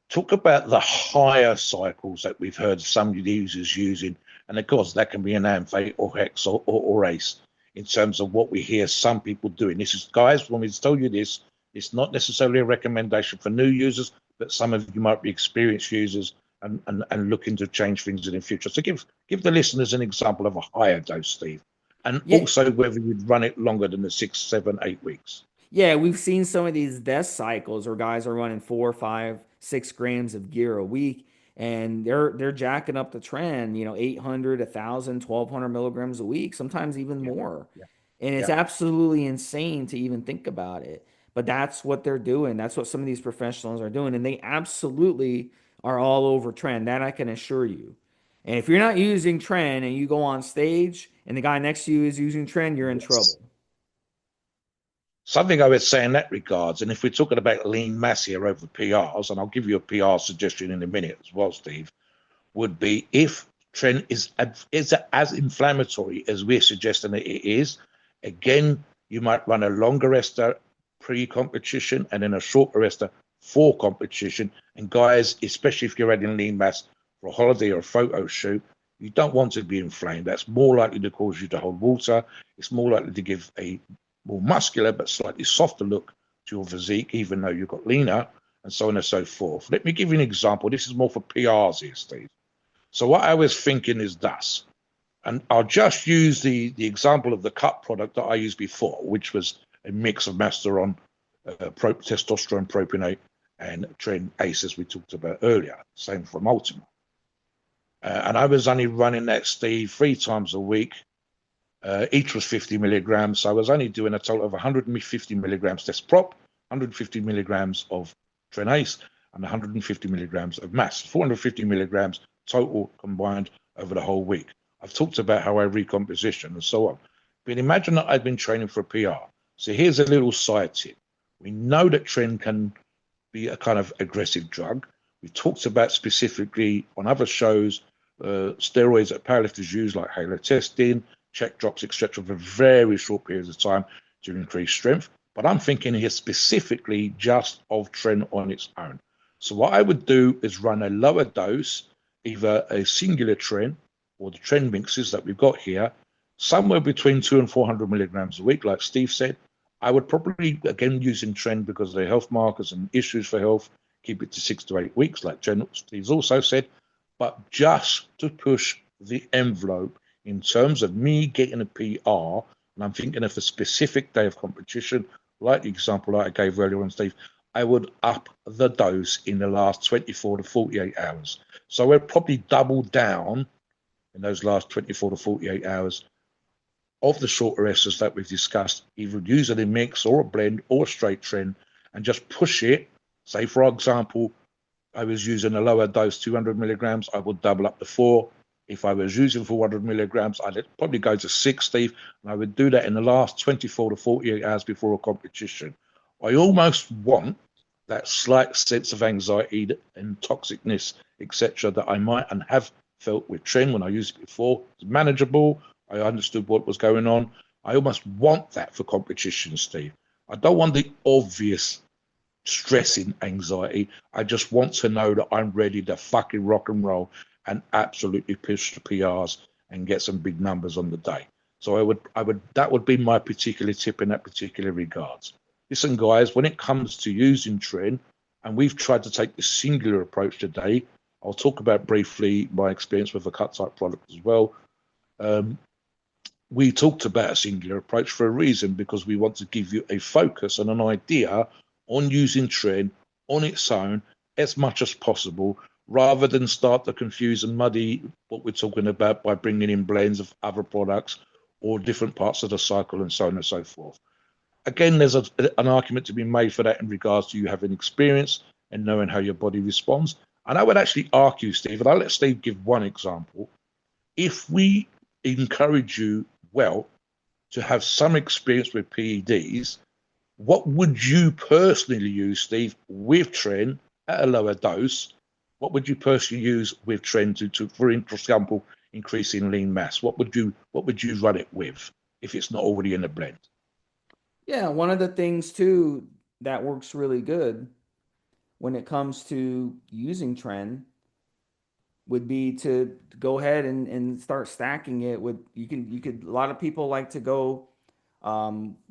Talk about the higher cycles that we've heard some users using, and of course that can be an Amphate or Hex or Ace. In terms of what we hear some people doing, this is guys. When we tell you this, it's not necessarily a recommendation for new users, but some of you might be experienced users and looking to change things in the future. So give the listeners an example of a higher dose, Steve, and Yeah, also whether you'd run it longer than the 6, 7, 8 weeks. Yeah, we've seen some of these death cycles where guys are running 4, 5, 6 grams of gear a week, and they're jacking up the Tren, 800, 1,000, 1,200 milligrams a week, sometimes even Yeah, more. yeah, And it's yeah. absolutely insane to even think about it. But that's what they're doing. That's what some of these professionals are doing, and they absolutely are all over Tren. That I can assure you. And if you're not using Tren and you go on stage and the guy next to you is using Tren, you're in Yes. trouble. Something I would say in that regards, and if we're talking about lean mass here over PRs, and I'll give you a PR suggestion in a minute as well, Steve, would be if Tren is as inflammatory as we're suggesting that it is, again, you might run a longer ester pre-competition and then a shorter ester for competition. And guys, especially if you're adding lean mass for a holiday or a photo shoot, you don't want to be inflamed. That's more likely to cause you to hold water. It's more likely to give a more muscular but slightly softer look to your physique, even though you've got leaner, and so on and so forth. Let me give you an example. This is more for PRs here, Steve. So what I was thinking is thus, and I'll just use the example of the cut product that I used before, which was a mix of Masteron, testosterone propionate, and Tren Ace, as we talked about earlier. Same from Ultima. And I was only running that, Steve, 3 times a week. Each was 50 milligrams. So I was only doing a total of 150 milligrams test prop, 150 milligrams of Tren Ace, and 150 milligrams of mass. 450 milligrams total combined over the whole week. I've talked about how I recomposition and so on. But imagine that I've been training for a PR. So here's a little side tip. We know that Tren can be a kind of aggressive drug. We talked about specifically on other shows steroids that powerlifters use, like halo testing, check drops, etc., for very short periods of time to increase strength. But I'm thinking here specifically just of Tren on its own. So what I would do is run a lower dose, either a singular Tren or the Tren mixes that we've got here, somewhere between 200 and 400 milligrams a week, like Steve said. I would probably, again, using Tren because of the health markers and issues for health, keep it to 6 to 8 weeks, like Steve's also said, but just to push the envelope in terms of me getting a PR, and I'm thinking of a specific day of competition, like the example that I gave earlier on, Steve, I would up the dose in the last 24 to 48 hours. So we'll probably double down in those last 24 to 48 hours of the shorter esters that we've discussed, either using a mix or a blend or a straight Tren, and just push it. Say, for example, I was using a lower dose, 200 milligrams, I would double up to 4. If I was using 400 milligrams, I'd probably go to 6, Steve, and I would do that in the last 24 to 48 hours before a competition. I almost want that slight sense of anxiety and toxicness, etc., that I might and have felt with Tren when I used it before. It's manageable. I understood what was going on. I almost want that for competition, Steve. I don't want the obvious stressing anxiety. I just want to know that I'm ready to fucking rock and roll and absolutely push the PRs and get some big numbers on the day. So that would be my particular tip in that particular regards. Listen, guys, when it comes to using Tren, and we've tried to take the singular approach today, I'll talk about briefly my experience with a cut type product as well. We talked about a singular approach for a reason, because we want to give you a focus and an idea on using Tren on its own as much as possible, rather than start to confuse and muddy what we're talking about by bringing in blends of other products or different parts of the cycle and so on and so forth. Again, there's an argument to be made for that in regards to you having experience and knowing how your body responds. And I would actually argue, Steve, and I'll let Steve give one example. If we encourage you, well, to have some experience with PEDs, what would you personally use, Steve, with Tren at a lower dose? What would you personally use with Tren to for example, increasing lean mass? What would you run it with if it's not already in a blend? Yeah, one of the things too that works really good when it comes to using Tren would be to go ahead and start stacking it with you could a lot of people like to go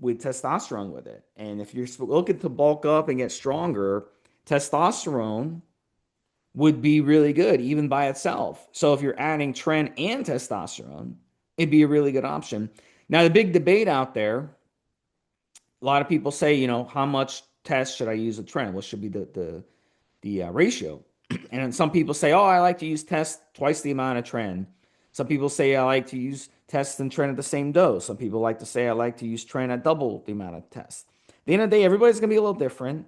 with testosterone with it. And if you're looking to bulk up and get stronger, testosterone would be really good even by itself. So if you're adding Tren and testosterone, it'd be a really good option. Now the big debate out there, a lot of people say, how much test should I use of Tren? What should be the ratio? And some people say, oh, I like to use test twice the amount of Tren. Some people say I like to use test and Tren at the same dose. Some people like to say I like to use Tren at double the amount of test. At the end of the day, everybody's gonna be a little different.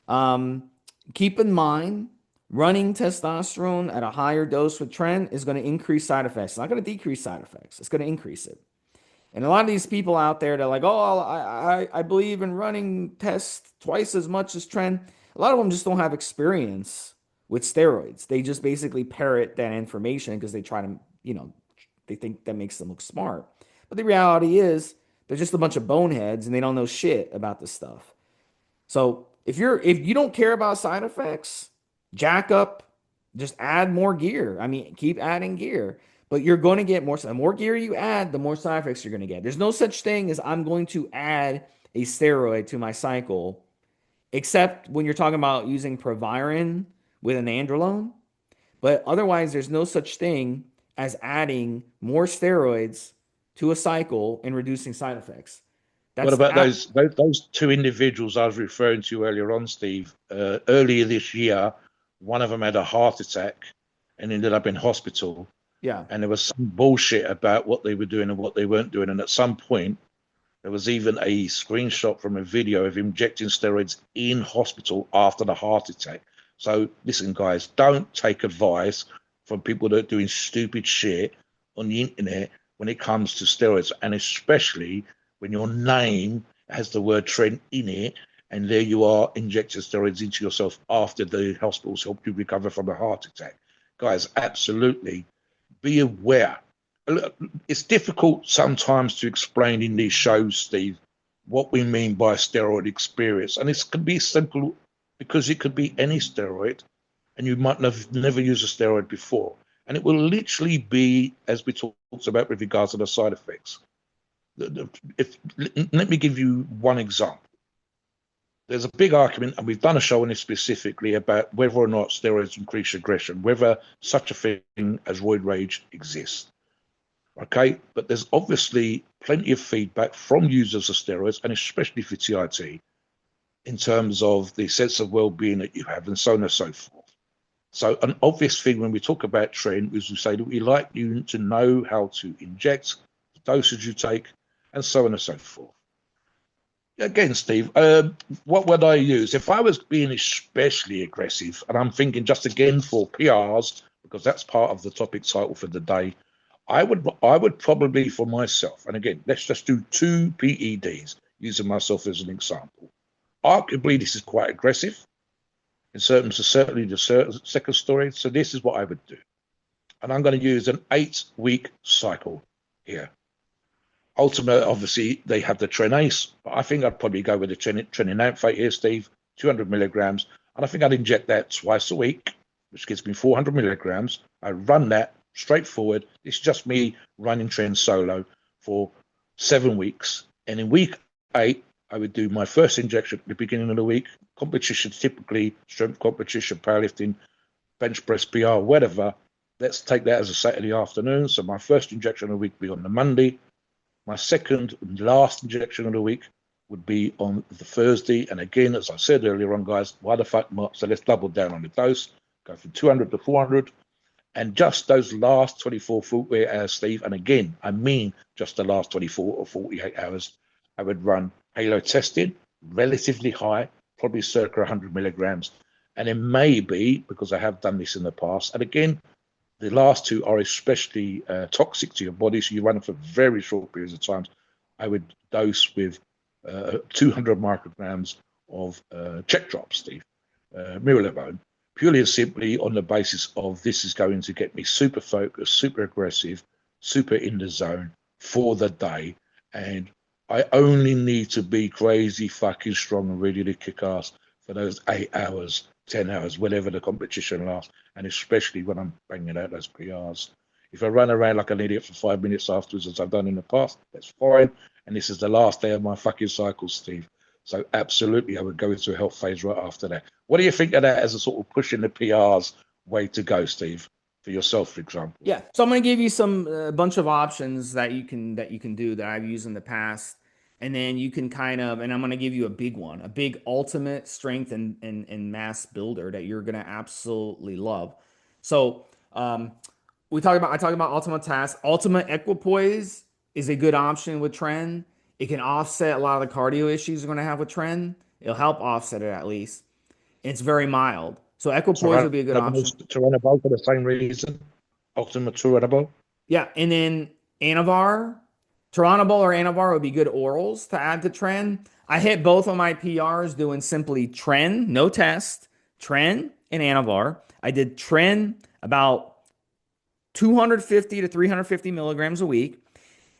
Um, Keep in mind Running testosterone at a higher dose with Tren is going to increase side effects. It's not going to decrease side effects. It's going to increase it. And a lot of these people out there, they're like, oh, I believe in running tests twice as much as Tren. A lot of them just don't have experience with steroids. They just basically parrot that information because they try to, they think that makes them look smart. But the reality is, they're just a bunch of boneheads and they don't know shit about this stuff. So if you don't care about side effects, jack up, just add more gear. I mean, keep adding gear, but you're going to get more. The more gear you add, the more side effects you're going to get. There's no such thing as I'm going to add a steroid to my cycle, except when you're talking about using Proviron with an androlone. But otherwise, there's no such thing as adding more steroids to a cycle and reducing side effects. What That's about at, those two individuals I was referring to earlier on, Steve? Earlier this year, one of them had a heart attack and ended up in hospital. yeah. And there was some bullshit about what they were doing and what they weren't doing. And at some point, there was even a screenshot from a video of him injecting steroids in hospital after the heart attack. So listen, guys, don't take advice from people that are doing stupid shit on the internet when it comes to steroids, and especially when your name has the word Trent in it, and there you are injecting steroids into yourself after the hospitals helped you recover from a heart attack. Guys, absolutely be aware. It's difficult sometimes to explain in these shows, Steve, what we mean by steroid experience. And it can be simple because it could be any steroid, and you might have never used a steroid before. And it will literally be, as we talked about with regards to the side effects. Let me give you one example. There's a big argument, and we've done a show on this specifically about whether or not steroids increase aggression, whether such a thing as roid rage exists. Okay, but there's obviously plenty of feedback from users of steroids, and especially for TIT, in terms of the sense of well-being that you have, and so on and so forth. So an obvious thing when we talk about Tren is we say that we like you to know how to inject, the dosage you take, and so on and so forth. Again, Steve, what would I use if I was being especially aggressive? And I'm thinking just again for PRs, because that's part of the topic title for the day. I would probably for myself, and again, let's just do 2 PEDs, using myself as an example. Arguably, this is quite aggressive in terms of certainly the second story. So this is what I would do, and I'm going to use an 8-week cycle here. Ultima, obviously, they have the Tren Ace, but I think I'd probably go with the Treninanthate here, Steve, 200 milligrams. And I think I'd inject that twice a week, which gives me 400 milligrams. I run that straightforward. It's just me running Tren solo for 7 weeks. And in week 8, I would do my first injection at the beginning of the week. Competition, typically strength competition, powerlifting, bench press, PR, whatever. Let's take that as a Saturday afternoon. So my first injection of the week would be on the Monday. My second and last injection of the week would be on the Thursday. And again, as I said earlier on, guys, why the fuck not? So let's double down on the dose, go from 200 to 400. And just those last 24 48 hours, Steve, and again, I mean just the last 24 or 48 hours, I would run halo testing, relatively high, probably circa 100 milligrams. And then maybe, because I have done this in the past, and again, the last 2 are especially toxic to your body, so you run them for very short periods of time. I would dose with 200 micrograms of check drops, Steve, Miralabone, purely and simply on the basis of this is going to get me super focused, super aggressive, super in the zone for the day. And I only need to be crazy fucking strong and ready to kick ass for those 8 hours, 10 hours, whatever the competition lasts, and especially when I'm banging out those PRs. If I run around like an idiot for 5 minutes afterwards, as I've done in the past, that's fine. And this is the last day of my fucking cycle, Steve. So absolutely, I would go into a health phase right after that. What do you think of that as a sort of pushing the PRs way to go, Steve, for yourself, for example? Yeah. So I'm going to give you some bunch of options that you can do that I've used in the past. And then you can kind of, and I'm going to give you a big one, a big ultimate strength and mass builder that you're going to absolutely love. So I talked about Ultima Task. Ultima Equipoise is a good option with Tren. It can offset a lot of the cardio issues you're going to have with Tren. It'll help offset it at least. It's very mild. So equipoise would be a good option. Trenbolone for the same reason. Ultima Trenbolone. Yeah, and then Anavar, Turinabol or Anavar would be good orals to add to Tren. I hit both of my PRs doing simply Tren, no test, Tren and Anavar. I did Tren about 250 to 350 milligrams a week,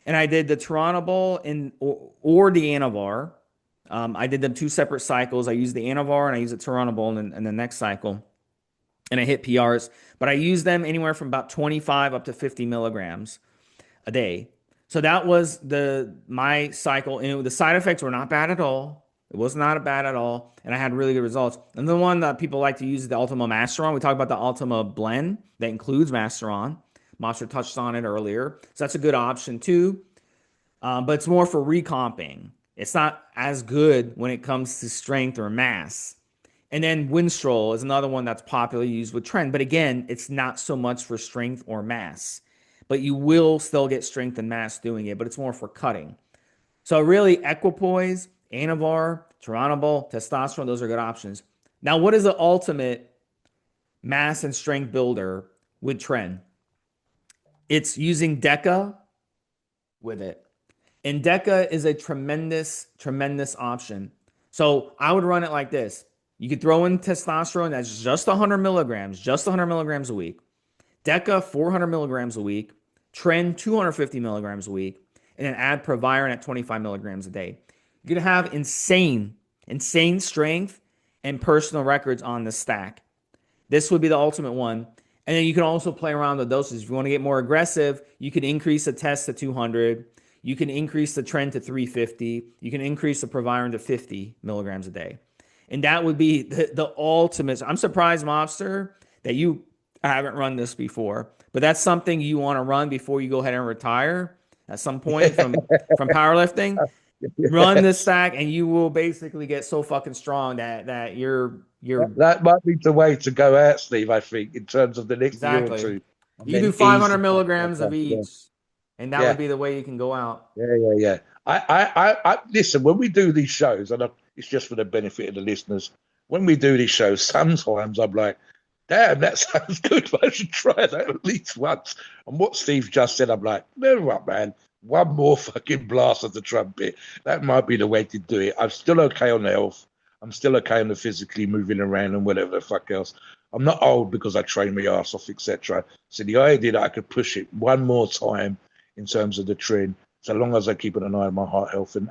and I did the Turinabol or the Anavar. I did them two separate cycles. I used the Anavar and I used the Turinabol in the next cycle, and I hit PRs. But I used them anywhere from about 25 up to 50 milligrams a day. So that was my cycle, and the side effects were not bad at all. It was not bad at all, and I had really good results. And the one that people like to use is the Ultima Masteron. We talked about the Ultima blend that includes Masteron. Monster touched on it earlier, so that's a good option too. But it's more for recomping. It's not as good when it comes to strength or mass. And then Winstrol is another one that's popularly used with Tren, but again, it's not so much for strength or mass. But you will still get strength and mass doing it, but it's more for cutting. So really, equipoise, Anavar, Turinabol, testosterone, those are good options. Now, what is the ultimate mass and strength builder with Tren? It's using DECA with it. And DECA is a tremendous, tremendous option. So I would run it like this. You could throw in testosterone that's just 100 milligrams a week. DECA, 400 milligrams a week. Tren, 250 milligrams a week. And then add Proviron at 25 milligrams a day. You're going to have insane strength and personal records on the stack. This would be the ultimate one. And then you can also play around with doses. If you want to get more aggressive, you can increase the test to 200. You can increase the Tren to 350. You can increase the Proviron to 50 milligrams a day. And that would be the ultimate. I'm surprised, Mobster, that you haven't run this before. But that's something you want to run before you go ahead and retire at some point from powerlifting. Run this stack, and you will basically get so fucking strong that you're that might be the way to go out, Steve. I think in terms of the next year or two. You do 500 milligrams of each, and that would be the way you can go out. Yeah. I listen, when we do these shows, and it's just for the benefit of the listeners. When we do these shows, sometimes I'm like, damn, that sounds good. I should try that at least once. And what Steve just said, I'm like, no, what, man? One more fucking blast of the trumpet. That might be the way to do it. I'm still okay on the health. I'm still okay on the physically moving around and whatever the fuck else. I'm not old because I train my ass off, etc. So the idea that I could push it one more time in terms of the Tren, so long as I keep an eye on my heart health and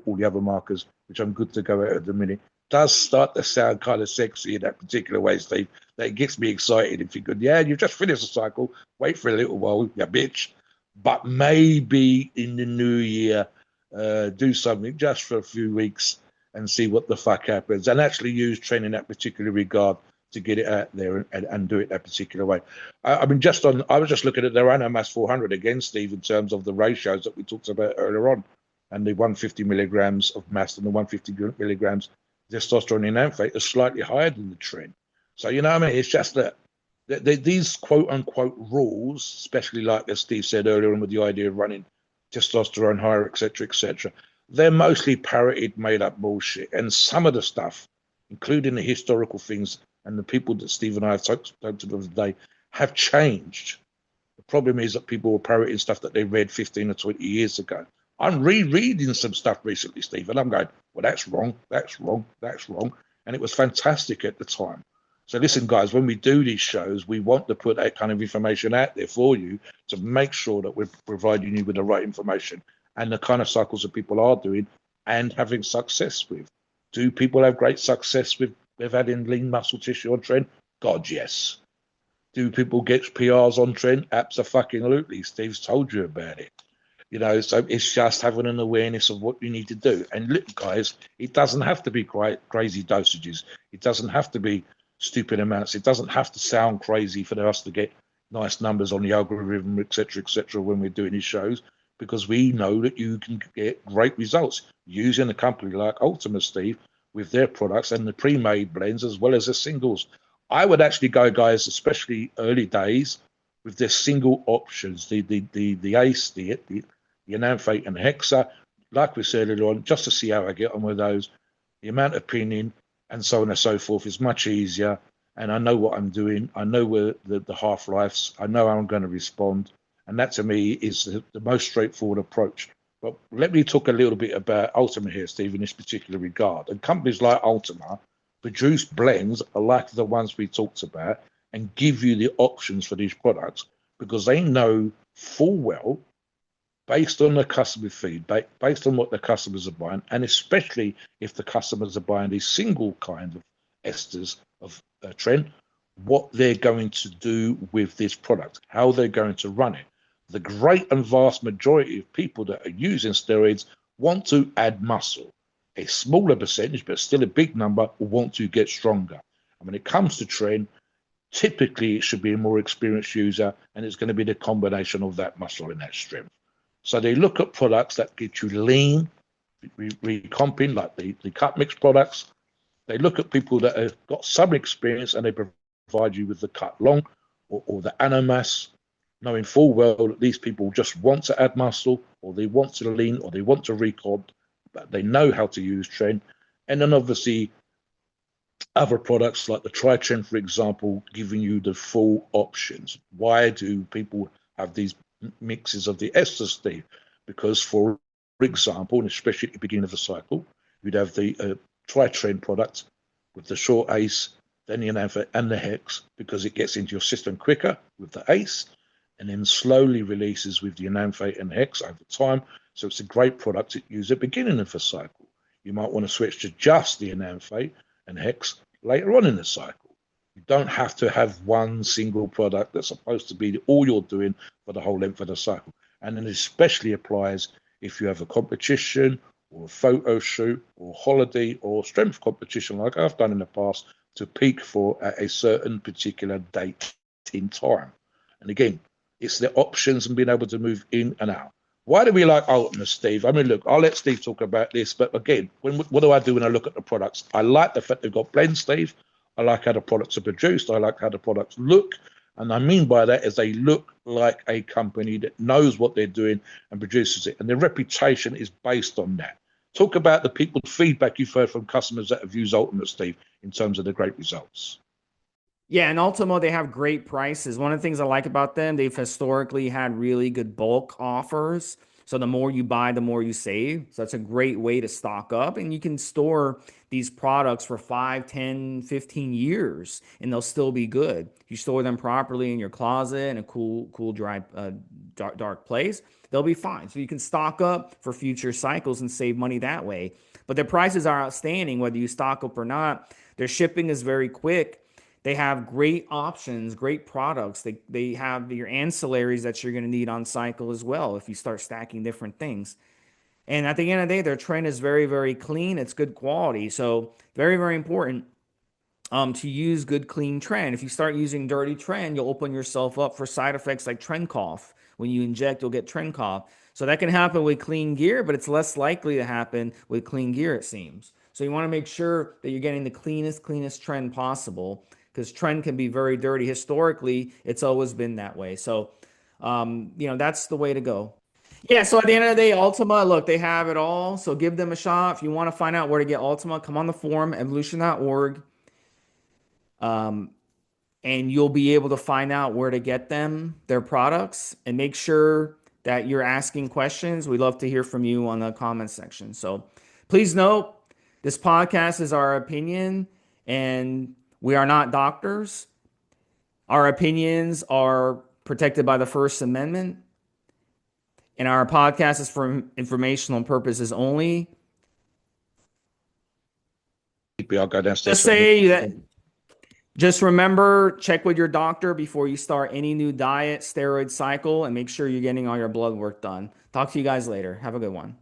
all the other markers, which I'm good to go at the minute, does start to sound kind of sexy in that particular way, Steve. That gets me excited and thinking, yeah, you've just finished the cycle. Wait for a little while, you bitch. But maybe in the new year, do something just for a few weeks and see what the fuck happens, and actually use Tren in that particular regard to get it out there and do it that particular way. I mean, I was just looking at their Mass 400 again, Steve, in terms of the ratios that we talked about earlier on, and the 150 milligrams of mass and the 150 milligrams testosterone in amphate are slightly higher than the Tren. So, you know what I mean? It's just that these quote-unquote rules, especially like as Steve said earlier on with the idea of running testosterone higher, etc., they're mostly parroted, made-up bullshit. And some of the stuff, including the historical things and the people that Steve and I have talked to today, have changed. The problem is that people were parroting stuff that they read 15 or 20 years ago. I'm rereading some stuff recently, Steve, and I'm going, well, that's wrong. And it was fantastic at the time. So listen, guys, when we do these shows, we want to put that kind of information out there for you to make sure that we're providing you with the right information and the kind of cycles that people are doing and having success with. Do people have great success with adding lean muscle tissue on Tren? God, yes. Do people get PRs on Tren? Absolutely. Steve's told you about it. You know, so it's just having an awareness of what you need to do. And look, guys, it doesn't have to be quite crazy dosages. It doesn't have to be stupid amounts. It doesn't have to sound crazy for us to get nice numbers on the algorithm, etc., when we're doing these shows, because we know that you can get great results using a company like Ultima, Steve, with their products and the pre-made blends as well as the singles. I would actually go, guys, especially early days, with their single options, the ACE, the enanthate and hexa, like we said earlier on, just to see how I get on with those. The amount of pinning and so on and so forth is much easier. and I know what I'm doing. I know where the half lives. I know how I'm going to respond, and that to me is the most straightforward approach. But let me talk a little bit about Ultima here, Steve, in this particular regard. And companies like Ultima produce blends like the ones we talked about and give you the options for these products because they know full well, based on the customer feedback, based on what the customers are buying, and especially if the customers are buying these single kind of esters of Tren, what they're going to do with this product, how they're going to run it. The great and vast majority of people that are using steroids want to add muscle. A smaller percentage, but still a big number, will want to get stronger. And when it comes to Tren, typically it should be a more experienced user, and it's going to be the combination of that muscle and that strength. So they look at products that get you lean, recomping, like the cut mix products. They look at people that have got some experience and they provide you with the cut long or the animas, knowing full well that these people just want to add muscle or they want to lean or they want to recomp, but they know how to use Tren. And then obviously other products like the Tren, for example, giving you the full options. Why do people have these mixes of the esters, Steve? Because, for example, and especially at the beginning of the cycle, you'd have the Tren product with the short ACE, then the Enantha and the Hex, because it gets into your system quicker with the ACE, and then slowly releases with the Enantha and Hex over time. So it's a great product to use at the beginning of the cycle. You might want to switch to just the Enantha and Hex later on in the cycle. You don't have to have one single product that's supposed to be all you're doing for the whole length of the cycle. And it especially applies if you have a competition or a photo shoot or holiday or strength competition like I've done in the past to peak for at a certain particular date in time. And again, it's the options and being able to move in and out. Why do we like Ultima, Steve? I mean, look, I'll let Steve talk about this, but again, what do I do when I look at the products? I like the fact they've got blends, Steve. I like how the products are produced. I like how the products look. And I mean by that is they look like a company that knows what they're doing and produces it. And their reputation is based on that. Talk about the people's feedback you've heard from customers that have used Ultima, Steve, in terms of the great results. Yeah, and Ultima, they have great prices. One of the things I like about them, they've historically had really good bulk offers. So the more you buy, the more you save. So that's a great way to stock up. And you can store these products for 5, 10, 15 years, and they'll still be good. You store them properly in your closet in a cool, dry, dark place, they'll be fine. So you can stock up for future cycles and save money that way. But their prices are outstanding, whether you stock up or not. Their shipping is very quick. They have great options, great products. They have your ancillaries that you're going to need on cycle as well if you start stacking different things. And at the end of the day, their Tren is very, very clean. It's good quality. So very, very important to use good, clean Tren. If you start using dirty Tren, you'll open yourself up for side effects like Tren cough. When you inject, you'll get Tren cough. So that can happen with clean gear, but it's less likely to happen with clean gear, it seems. So you want to make sure that you're getting the cleanest Tren possible, because Tren can be very dirty. Historically, it's always been that way. So, that's the way to go. Yeah, so at the end of the day, Ultima, look, they have it all. So give them a shot. If you want to find out where to get Ultima, come on the forum, evolution.org, and you'll be able to find out where to get them, their products, and make sure that you're asking questions. We'd love to hear from you on the comments section. So please note, this podcast is our opinion, and we are not doctors. Our opinions are protected by the First Amendment, and our podcast is for informational purposes only. I'll go downstairs. Just remember, check with your doctor before you start any new diet, steroid cycle, and make sure you're getting all your blood work done. Talk to you guys later. Have a good one.